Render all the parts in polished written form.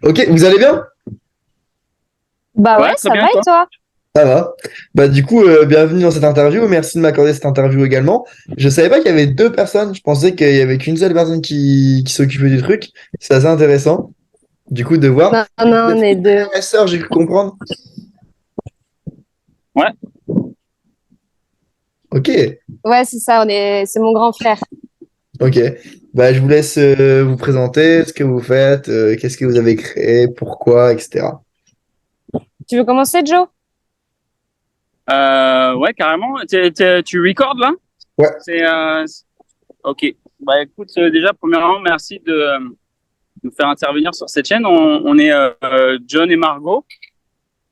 Ok, vous allez bien? Bah ouais, Ouais, très ça bien, va et et toi? toi? Ça va. Bah du coup, bienvenue dans cette interview. Merci de m'accorder cette interview également. Je savais pas qu'il y avait deux personnes. Je pensais qu'il y avait qu'une seule personne qui s'occupait du truc. C'est assez intéressant, du coup, de voir. Non, non, Vous on est êtes deux. frère et sœur, j'ai cru comprendre. Ouais. Ok, Ouais, c'est ça, c'est mon grand frère. ok. Bah je vous laisse vous présenter ce que vous faites, qu'est-ce que vous avez créé, pourquoi, etc. Tu veux commencer, Joe? Ouais, carrément. Tu recordes là? Ouais. C'est ok. Bah écoute, déjà premièrement, merci de nous faire intervenir sur cette chaîne. On est John et Margot.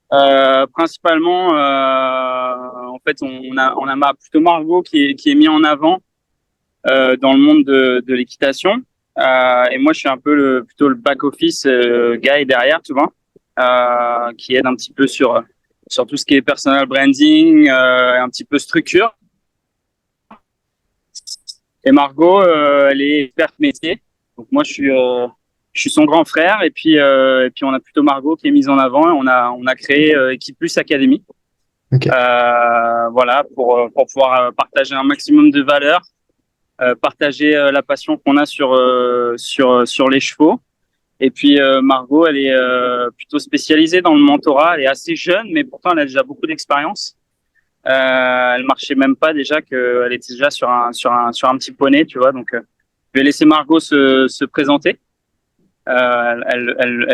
Principalement, en fait, on a plutôt Margot qui est mis en avant dans le monde de l'équitation. Et moi, je suis un peu plutôt le back office guy derrière, tu vois, qui aide un petit peu sur tout ce qui est personal branding, un petit peu structure. Et Margot, elle est experte métier. Donc moi, je suis son grand frère. Et puis on a plutôt Margot qui est mise en avant. Et on a créé Équipe Plus Academy. Ok. Voilà, pour pouvoir partager un maximum de valeurs, partager la passion qu'on a sur les chevaux. Et puis Margot, elle est plutôt spécialisée dans le mentorat. Elle est assez jeune, mais pourtant elle a déjà beaucoup d'expérience. Elle marchait même pas déjà qu'elle était déjà sur un petit poney, tu vois. Donc je vais laisser Margot se présenter. Elle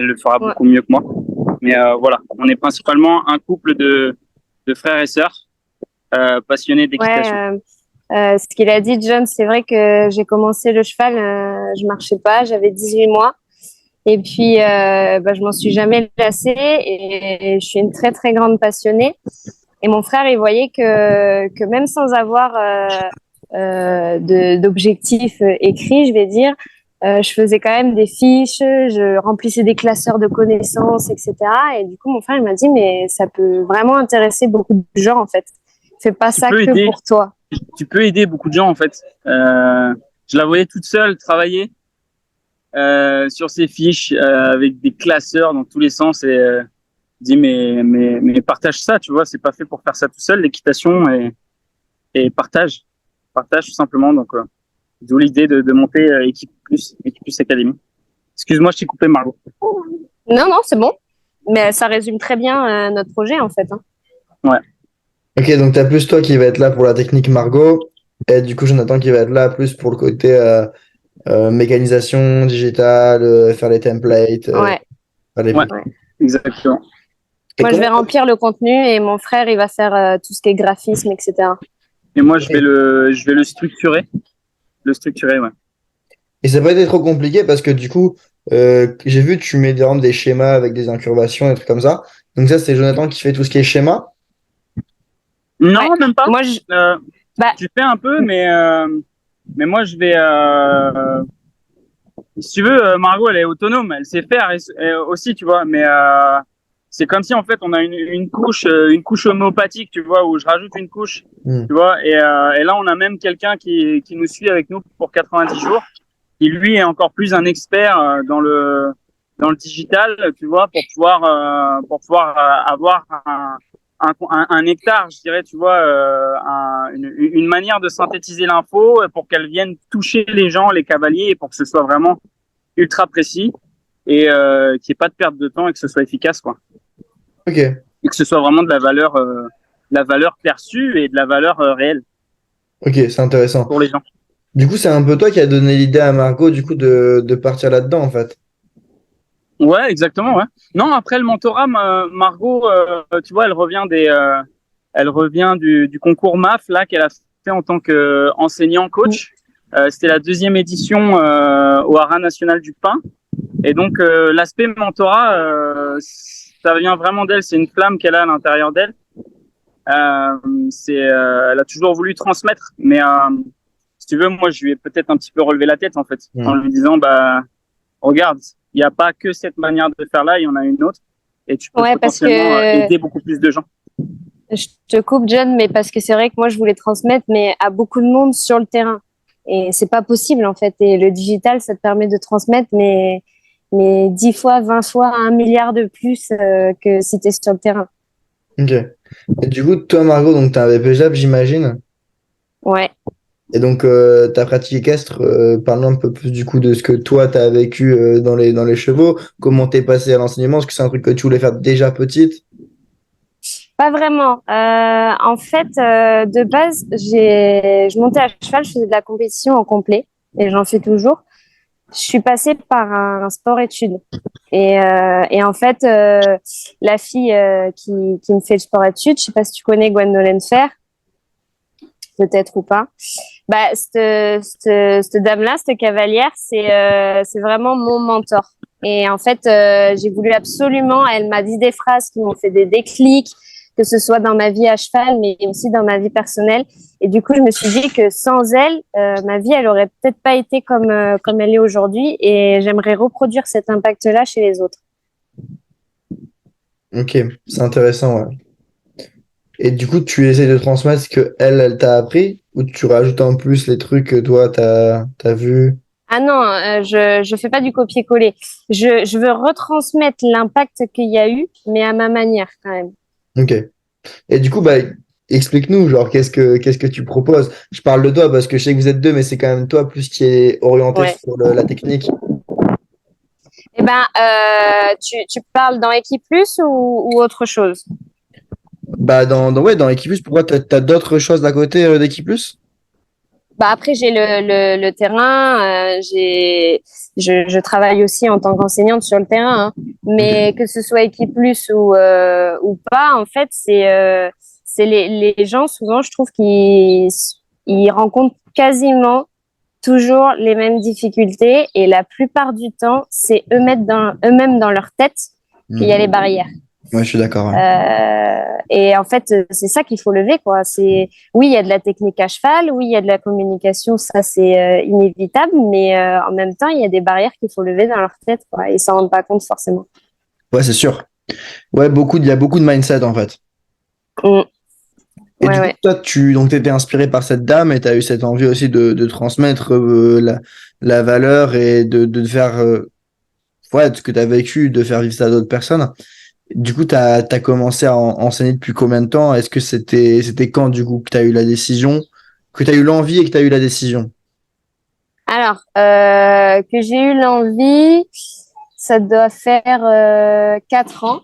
le fera Ouais. beaucoup mieux que moi. Mais voilà, on est principalement un couple de frères et sœurs passionnés Ouais, d'équitation. ce qu'il a dit, John, c'est vrai que j'ai commencé le cheval, je marchais pas, j'avais 18 mois. Et puis, bah, je m'en suis jamais lassée et je suis une très, très grande passionnée. Et mon frère, il voyait que même sans avoir d'objectifs écrits, je vais dire, je faisais quand même des fiches, je remplissais des classeurs de connaissances, etc. Et du coup, mon frère, il m'a dit, mais ça peut vraiment intéresser beaucoup de gens, en fait. Fais pas Tu ça peux que aider, pour toi. tu peux aider beaucoup de gens en fait. Je la voyais toute seule travailler sur ses fiches avec des classeurs dans tous les sens et je dis mais partage ça, tu vois, c'est pas fait pour faire ça tout seul l'équitation et partage tout simplement. Donc d'où l'idée de monter Équipe Plus Academy. Excuse-moi, je t'ai coupé Margot. Non, non, c'est bon. Mais ça résume très bien notre projet, en fait, hein. Ouais. Ok, donc t'as plus toi qui va être là pour la technique Margot, et du coup Jonathan qui va être là plus pour le côté mécanisation digitale, faire les templates, Ouais, faire les Ouais, briques. ouais. exactement. Et Moi, je comment vais remplir le contenu et mon frère, il va faire tout ce qui est graphisme, etc. Et moi et, je vais le structurer, ouais. et ça va être trop compliqué parce que du coup, j'ai vu que tu mets des schémas avec des incurvations, des trucs comme ça. Donc ça, c'est Jonathan qui fait tout ce qui est schéma. Ouais. Non, même pas. Moi, Euh, bah, tu fais un peu, mais moi je vais. Si tu veux, Margot, elle est autonome, elle sait faire aussi, tu vois. Mais c'est comme si en fait on a une couche homéopathique, tu vois, où je rajoute une couche, Hmm. tu vois. Et là, on a même quelqu'un qui nous suit avec nous pour 90 jours, qui lui est encore plus un expert dans le digital, tu vois, pour pouvoir avoir un hectare, je dirais, tu vois, une manière de synthétiser l'info pour qu'elle vienne toucher les gens, les cavaliers, et pour que ce soit vraiment ultra précis et qu'il n'y ait pas de perte de temps et que ce soit efficace, quoi. Ok, Et que ce soit vraiment de la valeur perçue et de la valeur réelle ok, c'est intéressant. pour les gens. Du coup, c'est un peu toi qui as donné l'idée à Margot du coup de partir là-dedans en fait. Ouais, exactement, ouais. Non, après le mentorat, Margot, tu vois, elle revient du concours MAF là qu'elle a fait en tant qu'enseignant coach. C'était la deuxième édition au Haras National du Pin. Et donc l'aspect mentorat, ça vient vraiment d'elle. C'est une flamme qu'elle a à l'intérieur d'elle. Elle a toujours voulu transmettre, mais si tu veux, moi, je lui ai peut-être un petit peu relevé la tête en fait, en Hmm. lui disant, bah, regarde, il n'y a pas que cette manière de faire là, il y en a une autre, et tu peux ouais, parce potentiellement que aider beaucoup plus de gens. je te coupe, John, mais parce que c'est vrai que moi, je voulais transmettre, mais à beaucoup de monde sur le terrain. Et c'est pas possible, en fait. Et le digital, ça te permet de transmettre, mais mais 10 fois, 20 fois, 1 milliard de plus que si tu es sur le terrain. Ok. Et du coup, toi, Margot, donc tu as un BPJAP, j'imagine. Ouais. Et donc, tu as pratiqué équestre. Parle-nous un peu plus du coup de ce que toi, tu as vécu dans les chevaux. Comment t'es passé à l'enseignement? Est-ce que c'est un truc que tu voulais faire déjà petite? Pas vraiment. En fait, de base, je montais à cheval, je faisais de la compétition en complet et j'en fais toujours. Je suis passée par un sport-études. Et en fait, la fille qui me fait le sport-études, je sais pas si tu connais Gwendolen Fer, peut-être ou pas. Bah, cette dame-là, cette cavalière, c'est vraiment mon mentor. Et en fait, j'ai voulu absolument, elle m'a dit des phrases qui m'ont fait des déclics, que ce soit dans ma vie à cheval, mais aussi dans ma vie personnelle. Et du coup, je me suis dit que sans elle, ma vie, elle aurait peut-être pas été comme elle est aujourd'hui. Et j'aimerais reproduire cet impact-là chez les autres. Ok, c'est intéressant, ouais. Et du coup, tu essaies de transmettre ce que elle t'a appris ou tu rajoutes en plus les trucs que toi, t'as vu? Ah non, je fais pas du copier-coller. Je veux retransmettre l'impact qu'il y a eu, mais à ma manière quand même. Ok. Et du coup, bah, explique-nous, genre, qu'est-ce que tu proposes? Je parle de toi parce que je sais que vous êtes deux, mais c'est quand même toi plus qui est orienté Ouais. sur la technique. Eh ben, tu parles dans Equiplus ou autre chose? Bah, ouais, dans Equipus, pourquoi t'as d'autres choses à côté d'Equipus? Bah après, j'ai le terrain, je travaille aussi en tant qu'enseignante sur le terrain, hein. Ok. Mais que ce soit Equiplus ou pas, en fait, c'est les gens, souvent, je trouve qu'ils rencontrent quasiment toujours les mêmes difficultés et la plupart du temps, c'est eux-mêmes dans leur tête qu'il y a Hmm. les barrières. Ouais, je suis d'accord, ouais. Et en fait, c'est ça qu'il faut lever, quoi. Oui, il y a de la technique à cheval, oui, il y a de la communication, ça c'est inévitable, mais en même temps, il y a des barrières qu'il faut lever dans leur tête, quoi. Ils s'en rendent pas compte forcément. Ouais, c'est sûr. Ouais, il y a beaucoup de mindset en fait. Mm. Et Ouais, du coup, ouais. toi, tu étais inspiré par cette dame et tu as eu cette envie aussi de transmettre la valeur et de faire ouais, ce que tu as vécu, de faire vivre ça à d'autres personnes. Du coup, tu as commencé à enseigner depuis combien de temps? Est-ce que c'était quand, du coup, que tu as eu la décision, que tu as eu l'envie et que tu as eu la décision? Alors, que j'ai eu l'envie, ça doit faire 4 ans.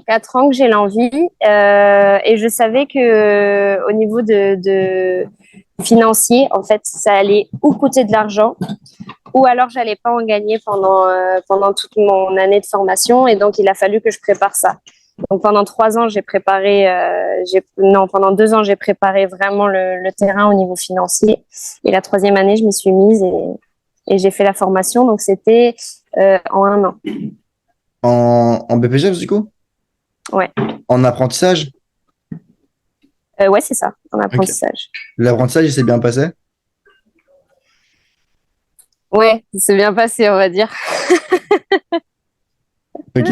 4 ans que j'ai l'envie. Et je savais que au niveau de financier, en fait, ça allait ou coûter de l'argent, ou alors j'allais pas en gagner pendant toute mon année de formation. Et donc, il a fallu que je prépare ça. Donc, pendant 3 ans, non, pendant 2 ans, j'ai préparé vraiment le terrain au niveau financier. Et la troisième année, je m'y suis mise et j'ai fait la formation. Donc, c'était en 1 an. En BPGEPS, du coup? Ouais, En apprentissage? ouais, c'est ça, en Ok. apprentissage. L'apprentissage, il s'est bien passé? Ouais, c'est bien passé, on va dire. Ok.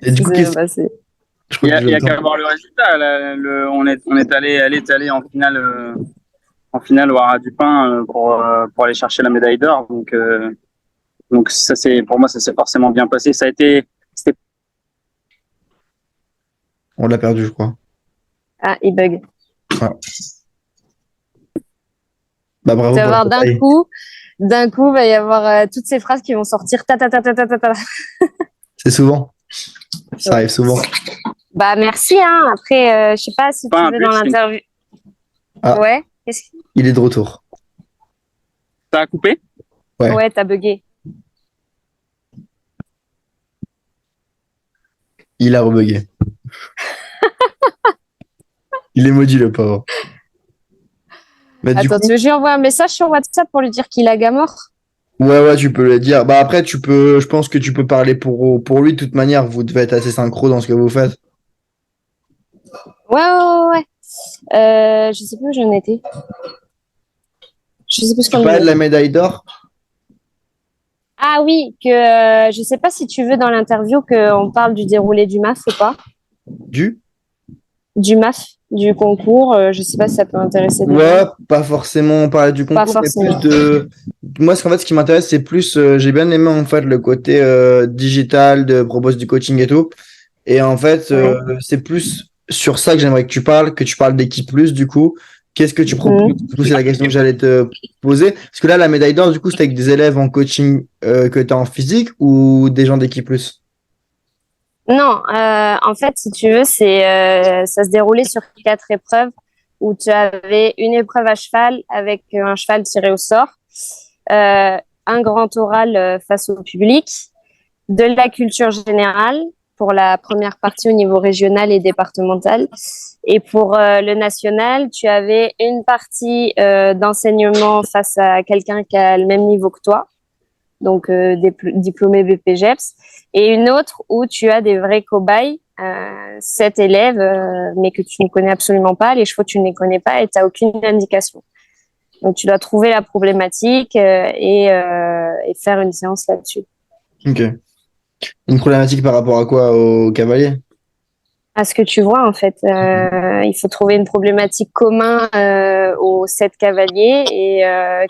Et du C'est coup, bien passé. je crois que je Il y a le qu'à temps. voir le résultat. Là, elle est allée en finale au Haras du Pin pour aller chercher la médaille d'or. Donc ça c'est pour moi ça s'est forcément bien passé. C'était On l'a perdu, je crois. Ah, il bug. Ouais. Bah, Tu bravo vas pour la voir bataille. d'un coup, il va y avoir toutes ces phrases qui vont sortir ta ta ta ta ta ta ta. C'est souvent. Ça Ouais. arrive souvent. Bah merci, hein. Après, je sais pas si pas tu un veux dans but, c'est l'interview. Ah, Ouais. il est de retour. ça a coupé. Ouais, Ouais, t'as bugué. il a rebugué. Il est maudit, le pauvre. Bah, du Attends, tu coup, veux que je lui envoie un message sur WhatsApp pour lui dire qu'il a mort? ouais, tu peux le dire. Bah, après, je pense que tu peux parler pour lui. De toute manière, vous devez être assez synchro dans ce que vous faites. Ouais, ouais, ouais, ouais. Je sais plus où j'en étais. Je sais plus ce Tu qu'on parlais de disait. la médaille d'or? Ah oui, que je sais pas si tu veux dans l'interview qu'on parle du déroulé du MAF ou pas. Du? Du MAF. du concours. Je sais pas si ça peut intéresser des Ouais, gens. pas forcément parler du Pas concours, mais plus forcément. de. Moi, ce qui m'intéresse, c'est plus. J'ai bien aimé en fait le côté digital de propose du coaching et tout. Et en fait, Ouais. c'est plus sur ça que j'aimerais que tu parles d'équipe plus du coup. Qu'est-ce que tu proposes? Mhm. Du coup, c'est la question que j'allais te poser. Parce que là, la médaille d'or, du coup, c'était avec des élèves en coaching que tu as en physique ou des gens d'équipe plus? Non, en fait, si tu veux, ça se déroulait sur 4 épreuves où tu avais une épreuve à cheval avec un cheval tiré au sort, un grand oral face au public, de la culture générale pour la première partie au niveau régional et départemental. Et pour le national, tu avais une partie d'enseignement face à quelqu'un qui a le même niveau que toi, donc diplômé BPGEPS, et une autre où tu as des vrais cobayes, 7 élèves, mais que tu ne connais absolument pas, les chevaux tu ne les connais pas et tu n'as aucune indication. Donc tu dois trouver la problématique et faire une séance là-dessus. Ok. Une problématique par rapport à quoi? Au cavalier? À ce que tu vois, en fait, il faut trouver une problématique commune aux 7 cavaliers et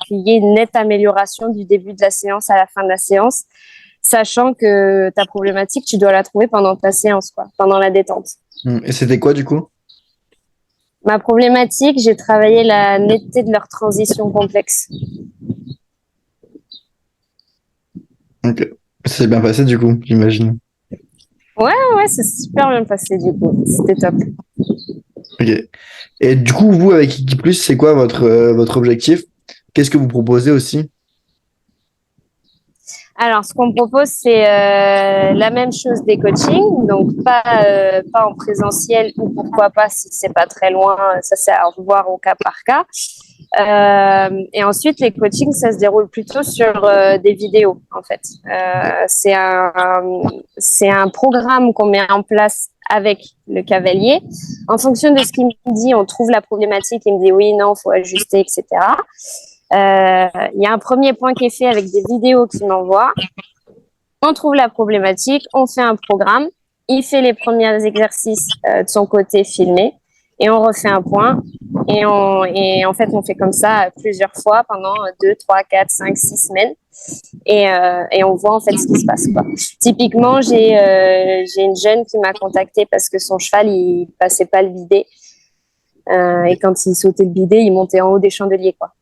qu'il y ait une nette amélioration du début de la séance à la fin de la séance, sachant que ta problématique, tu dois la trouver pendant ta séance, quoi, pendant la détente. Et c'était quoi du coup? Ma problématique, j'ai travaillé la netteté de leur transition complexe. Ok. Ça s'est bien passé du coup, j'imagine. Ouais, ouais, c'est super bien passé du coup. C'était top. Ok. Et du coup, vous, avec Equipe Plus, c'est quoi votre objectif? Qu'est-ce que vous proposez aussi? Alors, ce qu'on propose, c'est la même chose des coachings, donc pas en présentiel ou pourquoi pas si c'est pas très loin, ça c'est à revoir au cas par cas. Et ensuite, les coachings, ça se déroule plutôt sur des vidéos, en fait. C'est un programme qu'on met en place avec le cavalier. En fonction de ce qu'il me dit, on trouve la problématique, il me dit oui, non, faut ajuster, etc. Il y a un premier point qui est fait avec des vidéos qu'il m'envoie. On trouve la problématique, on fait un programme, il fait les premiers exercices de son côté filmé et on refait un point. Et en fait, on fait comme ça plusieurs fois pendant 2, 3, 4, 5, 6 semaines. Et on voit en fait ce qui se passe, quoi. Typiquement, j'ai une jeune qui m'a contactée parce que son cheval, il passait pas le bidet. Et quand il sautait le bidet, il montait en haut des chandeliers, quoi.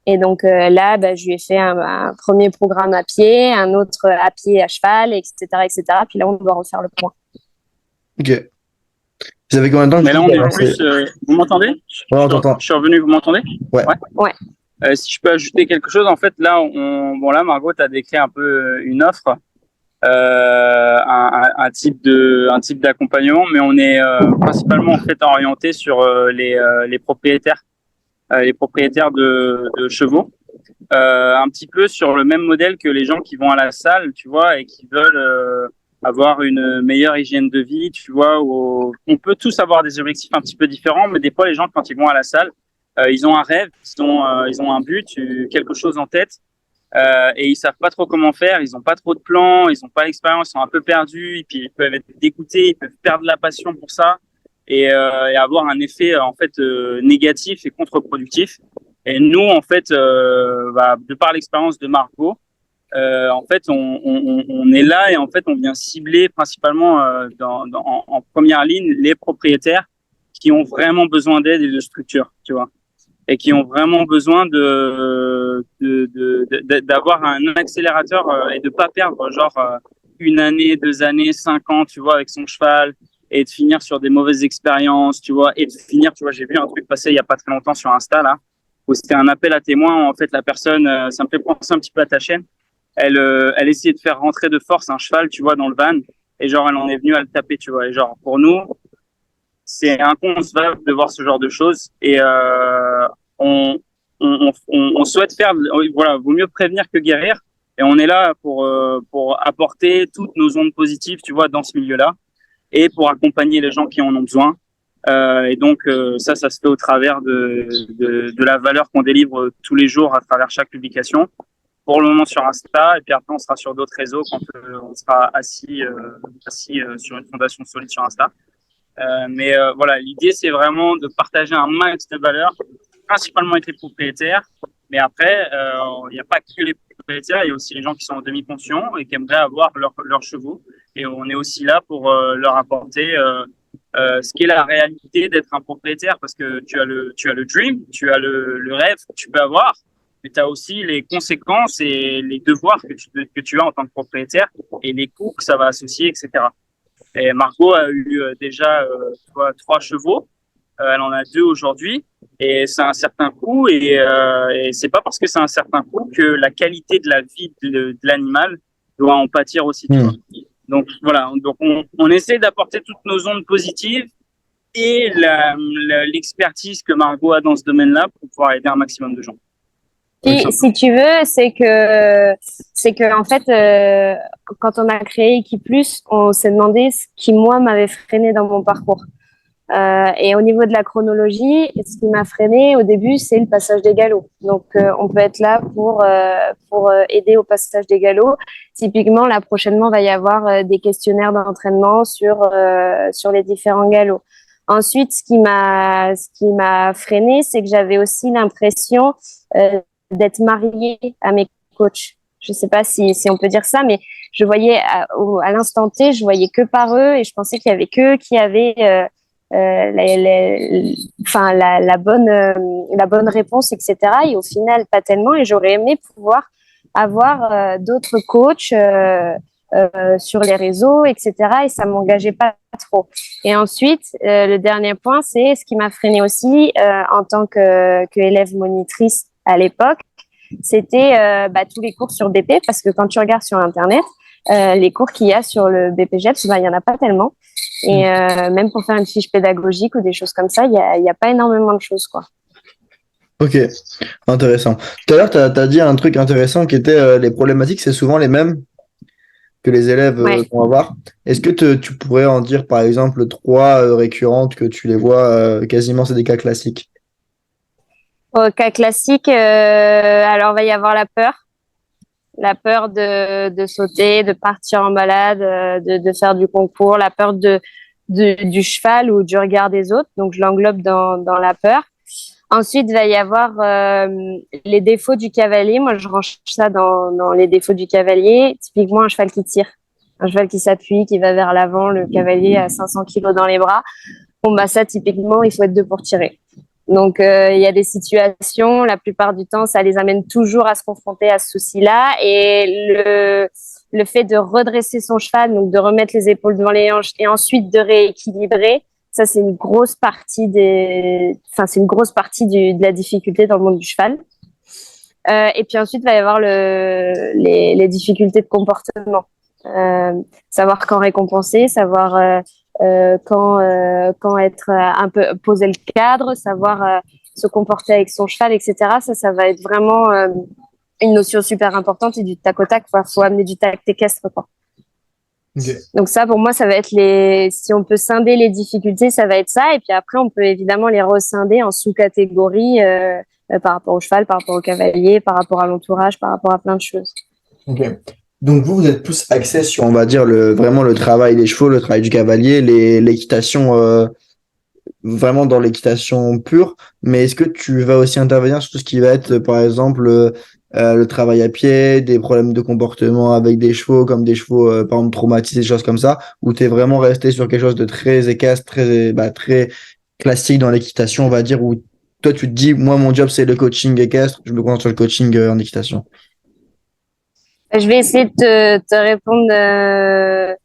Et donc là, bah, je lui ai fait un premier programme à pied, un autre à pied à cheval, etc., etc. Puis là, on doit refaire le point. Ok. Vous avez combien de temps du Mais coup là, on pour est avancer? plus. Vous m'entendez? Ouais, on t'entend. Je suis revenu, vous m'entendez? Ouais. Ouais. Ouais. Si je peux ajouter quelque chose, en fait, là, bon, là, Margot, tu as décrit un peu une offre, un type d'accompagnement, mais on est principalement en fait orienté sur les propriétaires de chevaux. Un petit peu sur le même modèle que les gens qui vont à la salle, tu vois, et qui veulent avoir une meilleure hygiène de vie, tu vois. On peut tous avoir des objectifs un petit peu différents, mais des fois, les gens, quand ils vont à la salle, ils ont un rêve, ils ont un but, quelque chose en tête, et ils savent pas trop comment faire, ils ont pas trop de plans, ils ont pas l'expérience, ils sont un peu perdus, et puis ils peuvent être dégoûtés, ils peuvent perdre la passion pour ça, et avoir un effet en fait négatif et contre-productif. Et nous, en fait, de par l'expérience de Margot, en fait, on est là et en fait, on vient cibler principalement en première ligne les propriétaires qui ont vraiment besoin d'aide et de structure, tu vois, et qui ont vraiment besoin d'avoir un accélérateur et de pas perdre genre une année, 2 années, 5 ans, tu vois, avec son cheval et de finir sur des mauvaises expériences, tu vois, et de finir, tu vois, j'ai vu un truc passer il y a pas très longtemps sur Insta là, où c'était un appel à témoins. En fait, la personne, ça me fait penser un petit peu à ta chaîne. Elle essayait de faire rentrer de force un cheval, tu vois, dans le van, et genre elle en est venue à le taper, tu vois, et genre pour nous c'est inconcevable de voir ce genre de choses. Et on, on souhaite faire, voilà, vaut mieux prévenir que guérir. Et on est là pour apporter toutes nos ondes positives, tu vois, dans ce milieu-là, et pour accompagner les gens qui en ont besoin. Et donc ça se fait au travers de la valeur qu'on délivre tous les jours à travers chaque publication. Pour le moment sur Insta, et puis après on sera sur d'autres réseaux quand on sera assis sur une fondation solide sur Insta. Voilà, l'idée, c'est vraiment de partager un max de valeur, principalement avec les propriétaires. Mais après, il n'y a pas que les propriétaires, il y a aussi les gens qui sont en demi-pension et qui aimeraient avoir leurs chevaux. Et on est aussi là pour leur apporter ce qu'est la réalité d'être un propriétaire, parce que tu as le dream, tu as le rêve que tu peux avoir, mais tu as aussi les conséquences et les devoirs que tu as en tant que propriétaire et les coûts que ça va associer, etc. Et Margot a eu déjà 3 chevaux. Elle en a 2 aujourd'hui. Et c'est un certain coût. Et c'est pas parce que c'est un certain coût que la qualité de la vie de l'animal doit en pâtir aussi. Tu vois. Donc voilà. Donc on essaie d'apporter toutes nos ondes positives et l'expertise que Margot a dans ce domaine-là pour pouvoir aider un maximum de gens. Puis, si tu veux, c'est que en fait, quand on a créé Equiplus, on s'est demandé ce qui moi m'avait freiné dans mon parcours. Et au niveau de la chronologie, ce qui m'a freiné au début, c'est le passage des galops. Donc, on peut être là pour aider au passage des galops. Typiquement, là prochainement, va y avoir des questionnaires d'entraînement sur les différents galops. Ensuite, ce qui m'a freiné, c'est que j'avais aussi l'impression d'être mariée à mes coachs. Je sais pas si on peut dire ça, mais je voyais à l'instant T, je voyais que par eux et je pensais qu'il y avait qu'eux qui avaient la bonne réponse, etc. Et au final, pas tellement. Et j'aurais aimé pouvoir avoir d'autres coachs sur les réseaux, etc. Et ça m'engageait pas trop. Et ensuite, le dernier point, c'est ce qui m'a freiné aussi en tant que élève monitrice à l'époque, c'était tous les cours sur BP, parce que quand tu regardes sur Internet, les cours qu'il y a sur le BPGEPS, il y en a pas tellement. Et même pour faire une fiche pédagogique ou des choses comme ça, il y a pas énormément de choses, quoi. Ok, intéressant. Tout à l'heure, tu as dit un truc intéressant qui était les problématiques, c'est souvent les mêmes que les élèves vont avoir. Est-ce que tu pourrais en dire, par exemple, 3 récurrentes que tu les vois quasiment, c'est des cas classiques? Au cas classique, alors va y avoir la peur de sauter, de partir en balade, de faire du concours, la peur du cheval ou du regard des autres. Donc, je l'englobe dans la peur. Ensuite, va y avoir les défauts du cavalier. Moi, je range ça dans les défauts du cavalier. Typiquement, un cheval qui tire, un cheval qui s'appuie, qui va vers l'avant, le cavalier à 500 kilos dans les bras. Bon, bah ça, typiquement, il faut être 2 pour tirer. Donc, il y a des situations, la plupart du temps, ça les amène toujours à se confronter à ce souci-là. Et le fait de redresser son cheval, donc de remettre les épaules devant les hanches et ensuite de rééquilibrer, ça, c'est une grosse partie de la difficulté dans le monde du cheval. Et puis ensuite, il va y avoir les difficultés de comportement. Savoir quand récompenser, savoir quand être un peu poser le cadre, savoir se comporter avec son cheval, etc. Ça va être vraiment une notion super importante et du tac au tac. Faut amener du tact équestre, quoi. Okay. Donc ça, pour moi, ça va être si on peut scinder les difficultés, ça va être ça. Et puis après, on peut évidemment les rescinder en sous-catégories par rapport au cheval, par rapport au cavalier, par rapport à l'entourage, par rapport à plein de choses. Ok. Donc vous êtes plus axé sur, on va dire, vraiment le travail des chevaux, le travail du cavalier, l'équitation, vraiment dans l'équitation pure. Mais est-ce que tu vas aussi intervenir sur tout ce qui va être, par exemple, le travail à pied, des problèmes de comportement avec des chevaux, comme des chevaux, par exemple, traumatisés, des choses comme ça, ou tu es vraiment resté sur quelque chose de très équestre, très classique dans l'équitation, on va dire, où toi tu te dis, moi mon job c'est le coaching équestre, je me concentre sur le coaching en équitation. Je vais essayer de te répondre de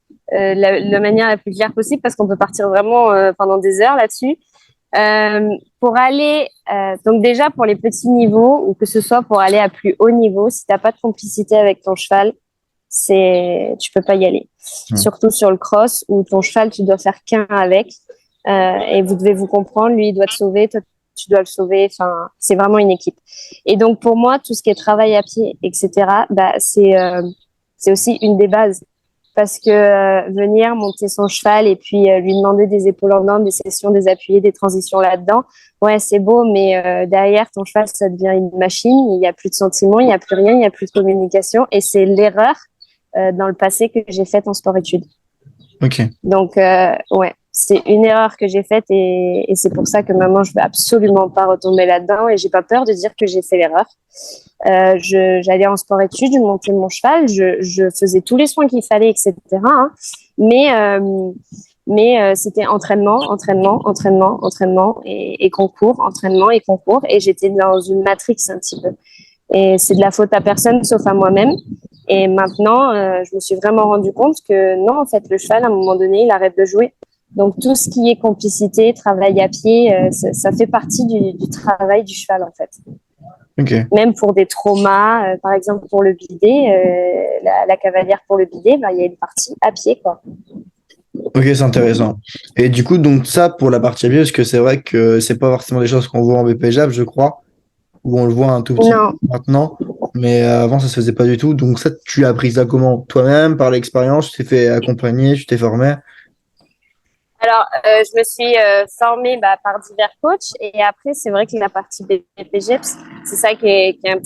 la manière la plus claire possible parce qu'on peut partir vraiment pendant des heures là-dessus. Pour aller, donc déjà pour les petits niveaux ou que ce soit pour aller à plus haut niveau, si t'as pas de complicité avec ton cheval, tu peux pas y aller. Surtout sur le cross où ton cheval, tu dois faire qu'un avec et vous devez vous comprendre. Lui, il doit te sauver, toi, tu dois le sauver. Enfin, c'est vraiment une équipe. Et donc pour moi, tout ce qui est travail à pied, etc., c'est aussi une des bases. Parce que venir monter son cheval et puis lui demander des épaules en dents, des sessions, des appuyés, des transitions là-dedans, ouais, c'est beau, mais derrière, ton cheval, ça devient une machine, il n'y a plus de sentiments, il n'y a plus rien, il n'y a plus de communication. Et c'est l'erreur dans le passé que j'ai faite en sport-études. Ok. Donc, ouais. c'est une erreur que j'ai faite et c'est pour ça que maintenant je veux absolument pas retomber là-dedans et j'ai pas peur de dire que j'ai fait l'erreur. J'allais en sport-études, je montais mon cheval, je faisais tous les soins qu'il fallait, etc. Hein. Mais c'était entraînement et concours, entraînement et concours. Et j'étais dans une matrix un petit peu. Et c'est de la faute à personne sauf à moi-même. Et maintenant, je me suis vraiment rendu compte que non, en fait, le cheval, à un moment donné, il arrête de jouer. Donc, tout ce qui est complicité, travail à pied, ça fait partie du travail du cheval, en fait. Ok. Même pour des traumas, par exemple pour le bidet, la cavalière pour le bidet, il y a une partie à pied, quoi. Ok, c'est intéressant. Et du coup, donc ça pour la partie à pied, parce que c'est vrai que c'est pas forcément des choses qu'on voit en BPJAP, je crois, ou on le voit un tout petit peu Non, maintenant, mais avant ça se faisait pas du tout. Donc ça, tu as appris ça comment? Toi-même, par l'expérience, tu t'es fait accompagner, tu t'es formé? alors je me suis formée par divers coachs et après c'est vrai que la partie BPGEPS, c'est ça qui est un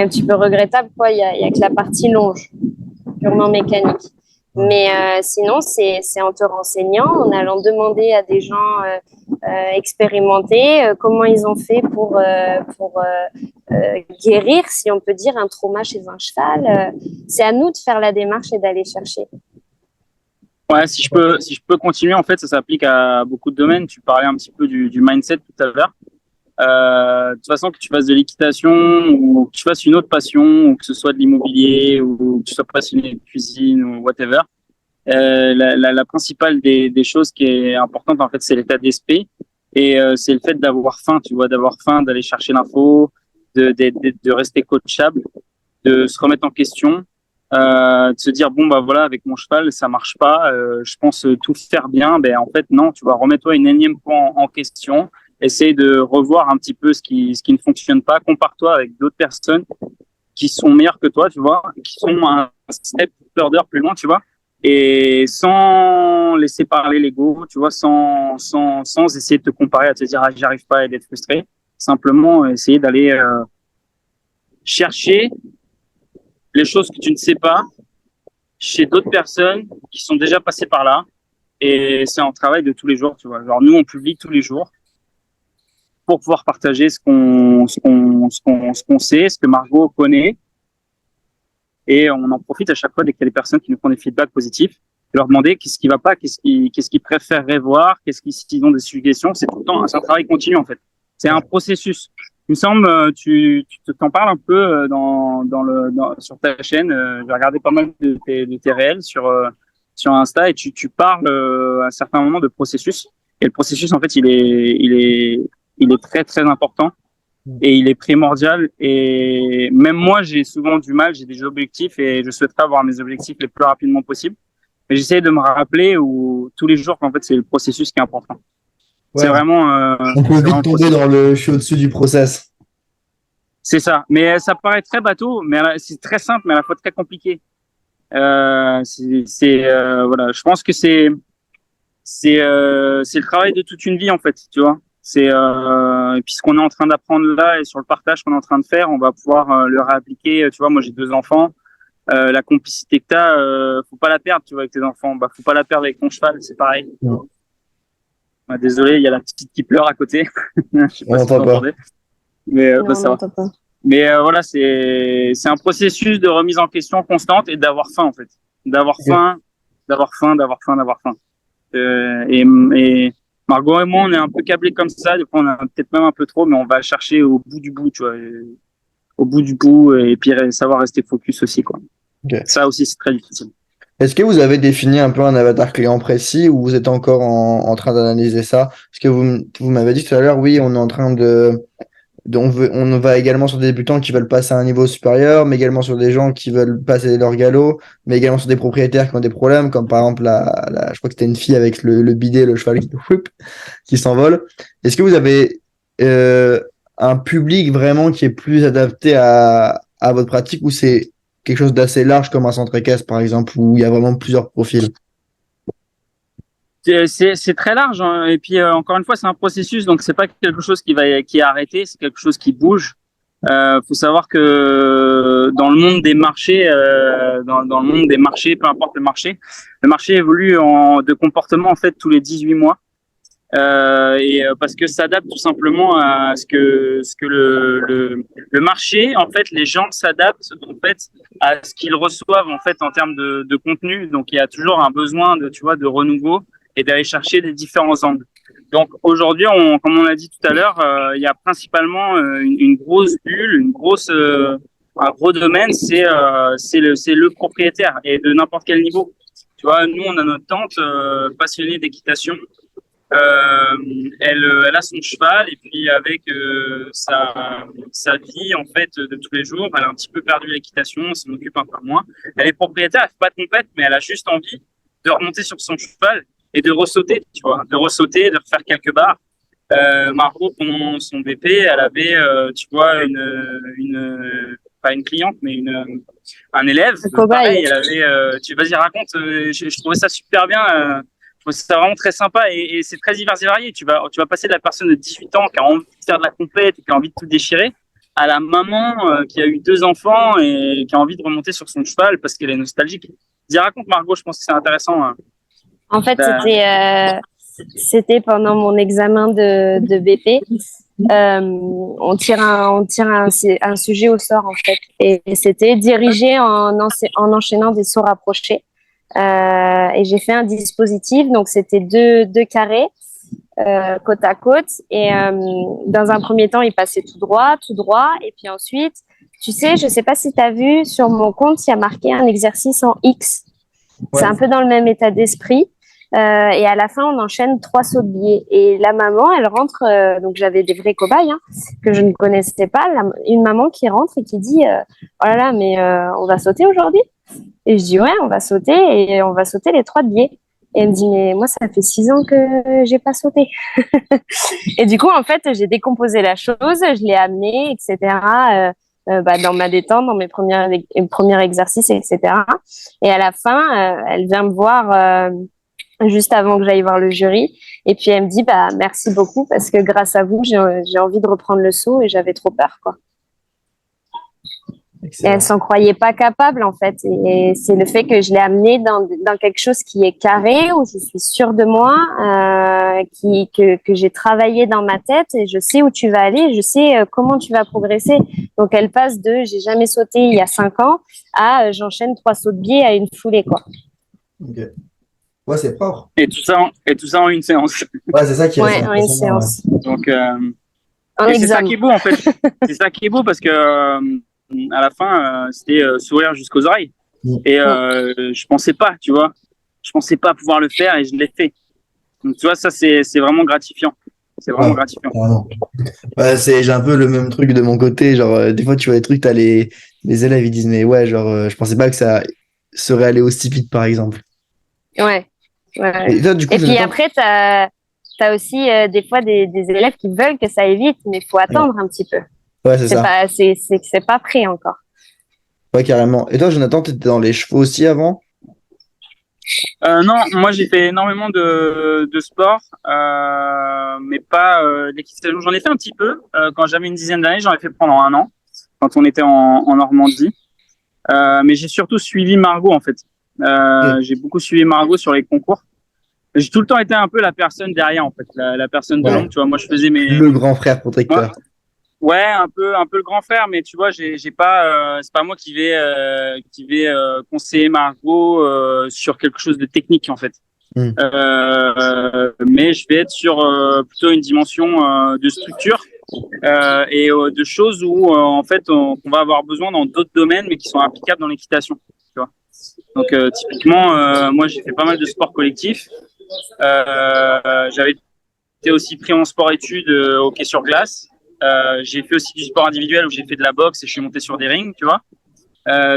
petit peu regrettable, quoi. Il y a que la partie longe, purement mécanique. Mais sinon, c'est en te renseignant, en allant demander à des gens expérimentés comment ils ont fait pour guérir, si on peut dire, un trauma chez un cheval. C'est à nous de faire la démarche et d'aller chercher. Ouais, si je peux continuer, en fait, ça s'applique à beaucoup de domaines. Tu parlais un petit peu du mindset tout à l'heure. De toute façon, que tu fasses de l'équitation ou que tu fasses une autre passion, ou que ce soit de l'immobilier ou que tu sois passionné de cuisine ou whatever, la principale des choses qui est importante, en fait, c'est l'état d'esprit et c'est le fait d'avoir faim, tu vois, d'avoir faim, d'aller chercher l'info, de rester coachable, de se remettre en question, de se dire bon bah voilà avec mon cheval ça marche pas, je pense tout faire bien, ben en fait non, tu vas remets-toi une énième fois en question, essaye de revoir un petit peu ce qui ne fonctionne pas, compare-toi avec d'autres personnes qui sont meilleures que toi, tu vois, qui sont un step further plus loin, tu vois, et sans laisser parler l'ego, tu vois, sans essayer de te comparer, à te dire ah j'y arrive pas et d'être frustré, simplement essayer d'aller chercher les choses que tu ne sais pas chez d'autres personnes qui sont déjà passées par là. Et c'est un travail de tous les jours, tu vois. Genre, nous, on publie tous les jours pour pouvoir partager ce qu'on sait, ce que Margot connaît. Et on en profite à chaque fois dès qu'il y a des personnes qui nous font des feedbacks positifs, de leur demander qu'est-ce qui va pas, qu'est-ce qu'ils préféreraient voir, s'ils ont des suggestions. C'est tout le temps, c'est un travail continu, en fait. C'est un processus. Il me semble, t'en parles un peu sur ta chaîne. J'ai regardé pas mal de tes réels sur Insta et tu parles à un certain moment de processus. Et le processus, en fait, il est très, très important et il est primordial. Et même moi, j'ai souvent du mal, j'ai des objectifs et je souhaiterais avoir mes objectifs les plus rapidement possible. Mais j'essaie de me rappeler tous les jours qu'en fait, c'est le processus qui est important. C'est Ouais, vraiment, on peut c'est vraiment vite le tomber processus. dans le je suis au-dessus du process. C'est ça. Mais ça paraît très bateau, mais c'est très simple, mais à la fois très compliqué. Voilà. Je pense que c'est le travail de toute une vie en fait, tu vois. Et puis ce qu'on est en train d'apprendre là et sur le partage qu'on est en train de faire, on va pouvoir le réappliquer. Tu vois, moi j'ai 2 enfants. La complicité que t'as, faut pas la perdre, tu vois, avec tes enfants. Bah, faut pas la perdre avec ton cheval, c'est pareil. Non, Bah, désolé, il y a la petite qui pleure à côté. Je sais on pas si n'entend tu pas. entendais, mais bah, Non, on ça va. n'entend pas. Mais voilà, c'est un processus de remise en question constante et d'avoir faim en fait, d'avoir Ok. faim, d'avoir faim, d'avoir faim, d'avoir faim. Et Margot et moi, on est un peu câblés comme ça. Des fois, on a peut-être même un peu trop, mais on va chercher au bout du bout, tu vois, au bout du bout, et puis savoir rester focus aussi, quoi. Ok. Ça aussi, c'est très difficile. Est-ce que vous avez défini un peu un avatar client précis ou vous êtes encore en train d'analyser ça? Parce que vous m'avez dit tout à l'heure, oui, on est en train on va également sur des débutants qui veulent passer à un niveau supérieur, mais également sur des gens qui veulent passer leur galop, mais également sur des propriétaires qui ont des problèmes, comme par exemple je crois que c'était une fille avec le bidet, le cheval qui s'envole. Est-ce que vous avez euh, un public vraiment qui est plus adapté à votre pratique ou c'est quelque chose d'assez large comme un centre équestre, par exemple, où il y a vraiment plusieurs profils? C'est très large, hein. Et puis encore une fois, c'est un processus, donc c'est pas quelque chose qui est arrêté, c'est quelque chose qui bouge. Faut savoir que dans le monde des marchés, dans le monde des marchés, peu importe le marché évolue de comportement en fait tous les 18 mois. Parce que ça s'adapte tout simplement à ce que le marché, en fait, les gens s'adaptent en fait à ce qu'ils reçoivent en fait en termes de contenu. Donc il y a toujours un besoin de renouveau et d'aller chercher des différents angles. Donc aujourd'hui, comme on l'a dit tout à l'heure, il y a principalement une grosse bulle, un gros domaine, c'est le propriétaire et de n'importe quel niveau. Tu vois, nous on a notre tante passionnée d'équitation. Elle a son cheval et puis avec sa vie en fait de tous les jours, elle a un petit peu perdu l'équitation, elle s'en occupe un peu moins. Elle est propriétaire, elle fait pas de compète, mais elle a juste envie de remonter sur son cheval et de ressauter, tu vois, de refaire quelques barres. Margot, pendant son BP, elle avait, tu vois, pas une cliente, mais un élève. Pareil, elle avait, vas-y, raconte. Je trouvais ça super bien. C'est vraiment très sympa et c'est très divers et varié. Tu vas passer de la personne de 18 ans qui a envie de faire de la compète et qui a envie de tout déchirer à la maman qui a eu 2 enfants et qui a envie de remonter sur son cheval parce qu'elle est nostalgique. Dis, raconte Margot, je pense que c'est intéressant. En fait, c'était pendant mon examen de BP. On tire un sujet au sort en fait et c'était dirigé en enchaînant des sauts rapprochés. Et j'ai fait un dispositif, donc c'était deux carrés côte à côte et dans un premier temps il passait tout droit et puis ensuite tu sais, je sais pas si tu as vu sur mon compte il y a marqué un exercice en X. Ouais. C'est un peu dans le même état d'esprit et à la fin on enchaîne 3 sauts de biais et la maman elle rentre donc j'avais des vrais cobayes que je ne connaissais pas, une maman qui rentre et qui dit oh là là mais on va sauter aujourd'hui. Et je dis ouais, on va sauter et on va sauter les 3 de biais. Et elle me dit mais moi ça fait 6 ans que j'ai pas sauté. Et du coup en fait j'ai décomposé la chose, je l'ai amenée, etc. Dans ma détente, dans mes premiers exercices, etc. Et à la fin, elle vient me voir juste avant que j'aille voir le jury. Et puis elle me dit merci beaucoup parce que grâce à vous j'ai envie de reprendre le saut et j'avais trop peur quoi. Excellent. Et elle s'en croyait pas capable en fait et c'est le fait que je l'ai amenée dans quelque chose qui est carré où je suis sûre de moi que j'ai travaillé dans ma tête et je sais où tu vas aller, je sais comment tu vas progresser. Donc elle passe de j'ai jamais sauté il y a 5 ans à j'enchaîne 3 sauts de biais à une foulée quoi. Ok. Ouais, c'est propre. Et tout ça en une séance. Ouais, c'est ça qui est en une séance. Ouais. Donc c'est ça qui est beau en fait. C'est ça qui est beau parce que à la fin, c'était sourire jusqu'aux oreilles. Et je pensais pas, tu vois. Je pensais pas pouvoir le faire et je l'ai fait. Donc, tu vois, ça, c'est vraiment gratifiant. C'est vraiment gratifiant. Ouais, j'ai un peu le même truc de mon côté. Genre, des fois, tu vois des trucs, t'as les élèves, ils disent, mais ouais, genre, je pensais pas que ça serait allé aussi vite, par exemple. Ouais. Et là, du coup, puis après, t'as aussi des fois des élèves qui veulent que ça aille vite, mais il faut attendre un petit peu. Ouais, c'est ça. C'est pas prêt encore. Ouais, carrément. Et toi, Jonathan, t'étais dans les chevaux aussi avant? Non, moi j'ai fait énormément de sport, mais pas l'équitation. J'en ai fait un petit peu quand j'avais une dizaine d'années. J'en ai fait pendant 1 an quand on était en Normandie. Mais j'ai surtout suivi Margot en fait. J'ai beaucoup suivi Margot sur les concours. J'ai tout le temps été un peu la personne derrière en fait, la personne de l'ombre. Tu vois, moi je faisais le grand frère protecteur. Ouais, un peu le grand frère, mais tu vois, j'ai pas, c'est pas moi qui vais conseiller Margot sur quelque chose de technique en fait. Mais je vais être sur plutôt une dimension de structure et de choses où en fait on va avoir besoin dans d'autres domaines, mais qui sont applicables dans l'équitation. Tu vois. Donc typiquement, moi j'ai fait pas mal de sport collectif. J'avais été aussi pris en sport-études hockey sur glace. J'ai fait aussi du sport individuel où j'ai fait de la boxe et je suis monté sur des rings, tu vois.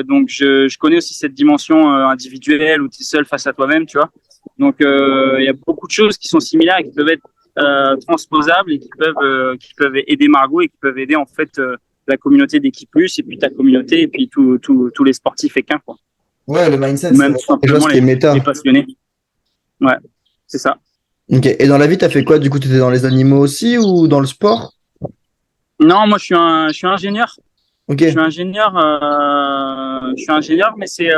Donc je connais aussi cette dimension individuelle où tu es seul face à toi-même, tu vois. Donc il y a beaucoup de choses qui sont similaires et qui peuvent être transposables et qui peuvent aider Margot et qui peuvent aider en fait la communauté d'Équipe Plus et puis ta communauté et puis tous les sportifs équins, quoi. Ouais, le mindset, même tout simplement les passionnés. Ouais, c'est ça. Ok. Et dans la vie, t'as fait quoi? Du coup, t'étais dans les animaux aussi ou dans le sport? Non, moi je suis ingénieur. Ok. Je suis ingénieur, mais c'est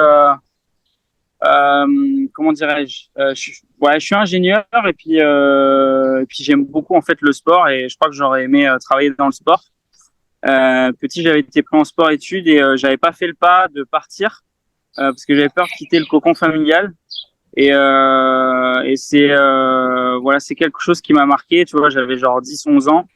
comment dirais-je je suis ingénieur et puis j'aime beaucoup en fait le sport et je crois que j'aurais aimé travailler dans le sport. Petit, j'avais été pris en sport-études et j'avais pas fait le pas de partir parce que j'avais peur de quitter le cocon familial. Et c'est voilà, c'est quelque chose qui m'a marqué. Tu vois, j'avais genre 10 11 ans.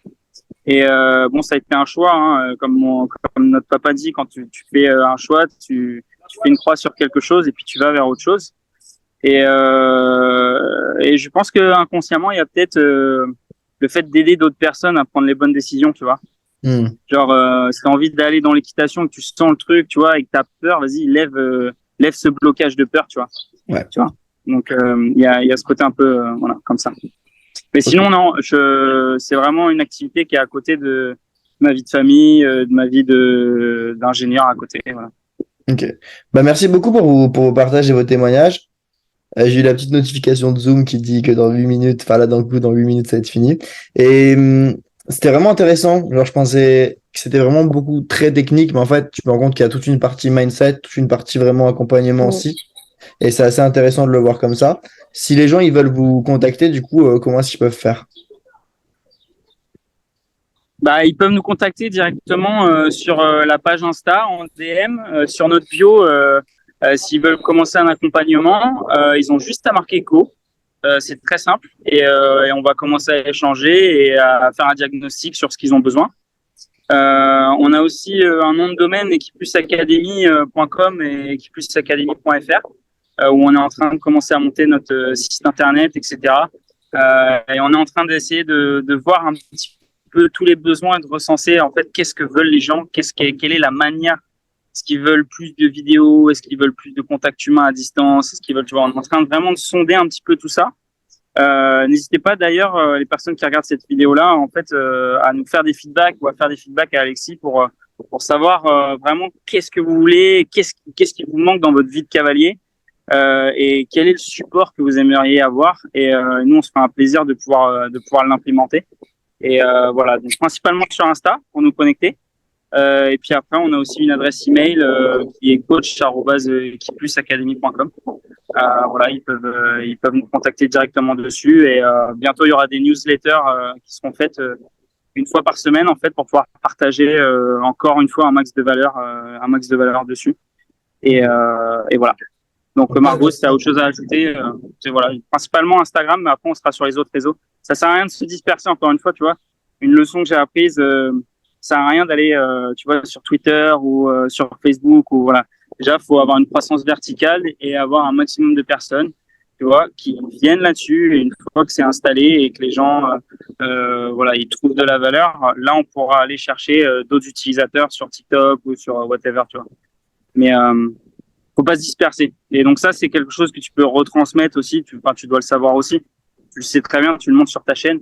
Et bon, ça a été un choix, hein, comme notre papa dit, quand tu fais un choix, tu fais une croix sur quelque chose et puis tu vas vers autre chose. Et je pense que inconsciemment, il y a peut-être le fait d'aider d'autres personnes à prendre les bonnes décisions, tu vois. Hmm. Genre, si t'as envie d'aller dans l'équitation, que tu sens le truc, tu vois, et que t'as peur, vas-y, lève ce blocage de peur, tu vois. Ouais. Tu vois. Donc, il y a ce côté un peu, voilà, comme ça. Mais Ok. sinon, non, c'est vraiment une activité qui est à côté de ma vie de famille, de ma vie d'ingénieur à côté, voilà. Ok. Bah, merci beaucoup pour vos partages et vos témoignages. J'ai eu la petite notification de Zoom qui dit que dans 8 minutes, enfin là, dans le coup, dans 8 minutes, ça va être fini. Et c'était vraiment intéressant. Genre, je pensais que c'était vraiment beaucoup très technique, mais en fait, tu te rends compte qu'il y a toute une partie mindset, toute une partie vraiment accompagnement Mm. aussi. Et c'est assez intéressant de le voir comme ça. Si les gens, ils veulent vous contacter, du coup, comment est-ce qu'ils peuvent faire? Bah, ils peuvent nous contacter directement sur la page Insta en DM, sur notre bio. S'ils veulent commencer un accompagnement, ils ont juste à marquer co. C'est très simple et on va commencer à échanger et à faire un diagnostic sur ce qu'ils ont besoin. On a aussi un nom de domaine equiplusacademy.com et equiplusacademy.fr où on est en train de commencer à monter notre site internet, etc. Et on est en train d'essayer de voir un petit peu tous les besoins et de recenser en fait qu'est-ce que veulent les gens, quelle est la manière. Est-ce qu'ils veulent plus de vidéos? Est-ce qu'ils veulent plus de contact humain à distance? Est-ce qu'ils veulent, tu vois, on est en train de vraiment de sonder un petit peu tout ça. N'hésitez pas d'ailleurs, les personnes qui regardent cette vidéo-là, en fait, à nous faire des feedbacks ou à faire des feedbacks à Alexis pour savoir vraiment qu'est-ce que vous voulez, qu'est-ce qui vous manque dans votre vie de cavalier et quel est le support que vous aimeriez avoir. Et nous, on se fera un plaisir de pouvoir l'implémenter. Et voilà, donc principalement sur Insta pour nous connecter. Et puis après, on a aussi une adresse email qui est coach@equiplusacademy.com. Voilà, ils peuvent nous contacter directement dessus. Et bientôt, il y aura des newsletters qui seront faites une fois par semaine en fait pour pouvoir partager encore une fois un max de valeur dessus. Et voilà. Donc Margot, si tu as autre chose à ajouter, c'est voilà, principalement Instagram, mais après on sera sur les autres réseaux. Ça sert à rien de se disperser encore une fois, tu vois. Une leçon que j'ai apprise, ça sert à rien d'aller, tu vois, sur Twitter ou sur Facebook ou voilà. Déjà, faut avoir une croissance verticale et avoir un maximum de personnes, tu vois, qui viennent là-dessus. Et une fois que c'est installé et que les gens, voilà, ils trouvent de la valeur, là, on pourra aller chercher d'autres utilisateurs sur TikTok ou sur whatever, tu vois. Mais faut pas se disperser. Et donc ça, c'est quelque chose que tu peux retransmettre aussi. Tu dois le savoir aussi. Tu le sais très bien. Tu le montres sur ta chaîne.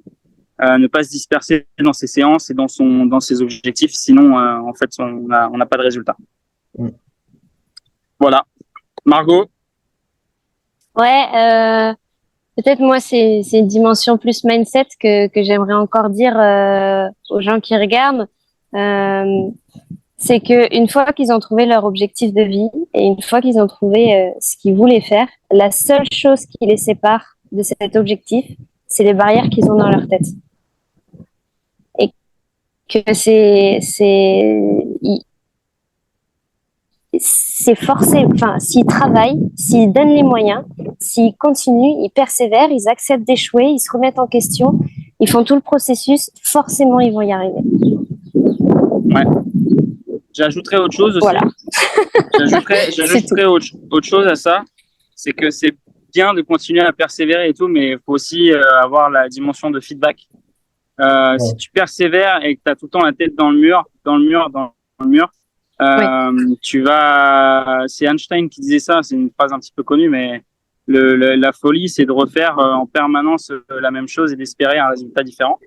Ne pas se disperser dans ses séances et dans ses objectifs. Sinon, en fait, on n'a pas de résultat. Mm. Voilà. Margot. Ouais, peut-être moi, c'est une dimension plus mindset que j'aimerais encore dire aux gens qui regardent. C'est que une fois qu'ils ont trouvé leur objectif de vie et une fois qu'ils ont trouvé ce qu'ils voulaient faire, la seule chose qui les sépare de cet objectif, c'est les barrières qu'ils ont dans leur tête. Et que c'est forcé. Enfin, s'ils travaillent, s'ils donnent les moyens, s'ils continuent, ils persévèrent, ils acceptent d'échouer, ils se remettent en question, ils font tout le processus, forcément, ils vont y arriver. Ouais. J'ajouterais autre chose aussi. Voilà. J'ajouterais autre chose à ça. C'est que c'est bien de continuer à persévérer et tout, mais il faut aussi avoir la dimension de feedback. Ouais. Si tu persévères et que tu as tout le temps la tête dans le mur, c'est Einstein qui disait ça, c'est une phrase un petit peu connue, mais la folie, c'est de refaire en permanence la même chose et d'espérer un résultat différent.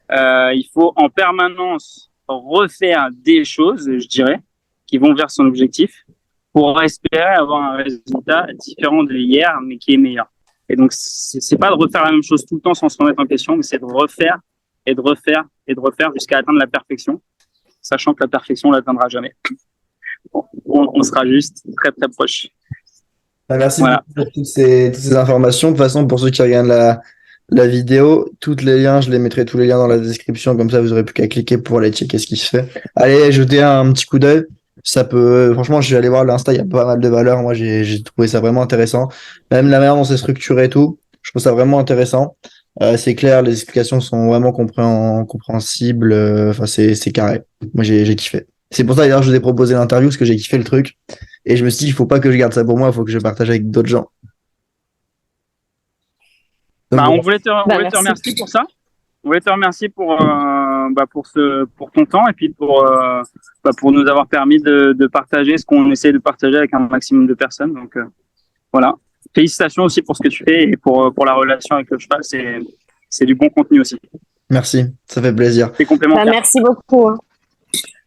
Il faut en permanence refaire des choses, je dirais, qui vont vers son objectif pour espérer avoir un résultat différent de hier, mais qui est meilleur. Et donc, c'est pas de refaire la même chose tout le temps sans se remettre en question, mais c'est de refaire et de refaire jusqu'à atteindre la perfection, sachant que la perfection, on l'atteindra jamais. On sera juste très, très proche. Bah, merci Voilà. beaucoup pour toutes ces informations. De toute façon, pour ceux qui regardent la vidéo, tous les liens, je les mettrai tous les liens dans la description, comme ça vous aurez plus qu'à cliquer pour aller checker ce qui se fait. Allez, jetez un petit coup d'œil. Ça peut, franchement, je suis allé voir l'Insta, il y a pas mal de valeurs. Moi, j'ai trouvé ça vraiment intéressant. Même la manière dont c'est structuré et tout, je trouve ça vraiment intéressant. C'est clair, les explications sont vraiment compréhensibles. Enfin, c'est carré. Moi, j'ai kiffé. C'est pour ça, d'ailleurs, je vous ai proposé l'interview, parce que j'ai kiffé le truc. Et je me suis dit, il faut pas que je garde ça pour moi, il faut que je partage avec d'autres gens. Donc, Bah, voilà. on voulait te Merci. remercier pour ça. On voulait te remercier pour ton temps et puis pour nous avoir permis de partager ce qu'on essaie de partager avec un maximum de personnes. Donc, voilà. Félicitations aussi pour ce que tu fais et pour la relation avec le cheval. C'est du bon contenu aussi. Merci, ça fait plaisir. C'est complémentaire. Merci beaucoup. Hein.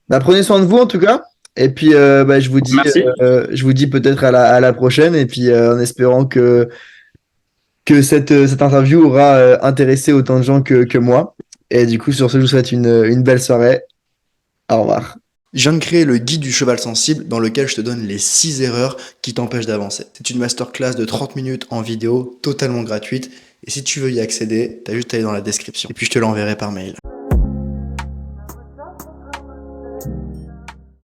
Bah, prenez soin de vous en tout cas. Et puis bah, Merci. je vous dis peut-être à la prochaine. Et puis en espérant que cette interview aura intéressé autant de gens que moi. Et du coup, sur ce, je vous souhaite une belle soirée. Au revoir. Je viens de créer le guide du cheval sensible dans lequel je te donne les 6 erreurs qui t'empêchent d'avancer. C'est une masterclass de 30 minutes en vidéo, totalement gratuite. Et si tu veux y accéder, t'as juste à aller dans la description. Et puis je te l'enverrai par mail.